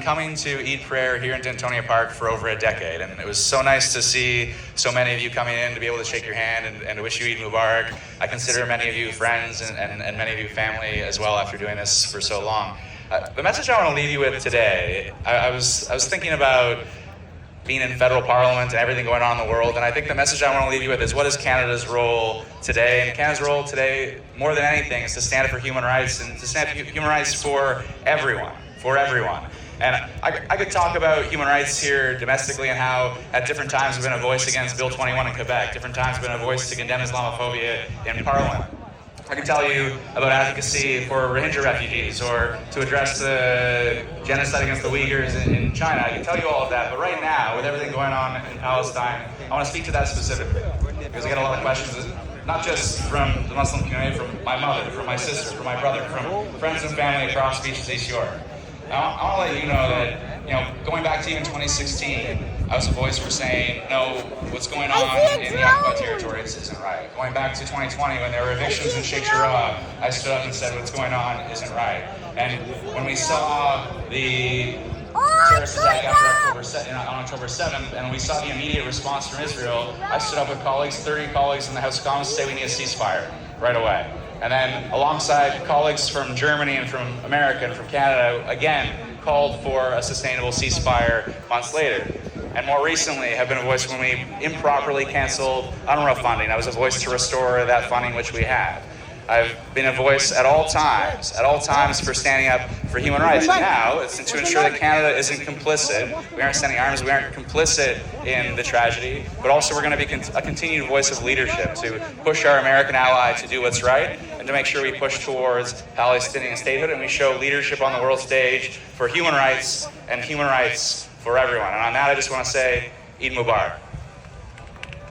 Coming to Eid Prayer here in Dentonia Park for over a decade, and it was so nice to see so many of you coming in to be able to shake your hand and to wish you Eid Mubarak. I consider many of you friends and many of you family as well after doing this for so long. The message I want to leave you with today, I was thinking about being in federal parliament and everything going on in the world, and I think the message I want to leave you with is what is Canada's role today? And Canada's role today, more than anything, is to stand up for human rights and to stand up for human rights for everyone, And I could talk about human rights here domestically and how at different times I've been a voice against Bill 21 in Quebec, different times I've been a voice to condemn Islamophobia in Parliament. I can tell you about advocacy for Rohingya refugees or to address the genocide against the Uyghurs in China. I can tell you all of that, but right now, with everything going on in Palestine, I want to speak to that specifically because I get a lot of questions, not just from the Muslim community, from my mother, from my sister, from my brother, from friends and family across Beaches East York. I want to let you know that, going back to even 2016, I was a voice for saying, no, what's going on in the occupied territories isn't right. Going back to 2020, when there were evictions in Sheikh Jarrah, I stood up and said, what's going on isn't right. And when we saw the terrorist attack on October 7th, and we saw the immediate response from Israel, I stood up with 30 colleagues in the House of Commons to say we need a ceasefire right away. And then alongside colleagues from Germany and from America and from Canada, again, called for a sustainable ceasefire months later. And more recently, have been a voice when we improperly canceled UNRWA funding. I was a voice to restore that funding which we had. I've been a voice at all times for standing up for human rights. Now, it's to ensure that Canada isn't complicit. We aren't standing arms, we aren't complicit in the tragedy, but also we're going to be a continued voice of leadership to push our American ally to do what's right and to make sure we push towards Palestinian statehood and we show leadership on the world stage for human rights and human rights for everyone. And on that, I just want to say, Eid Mubarak.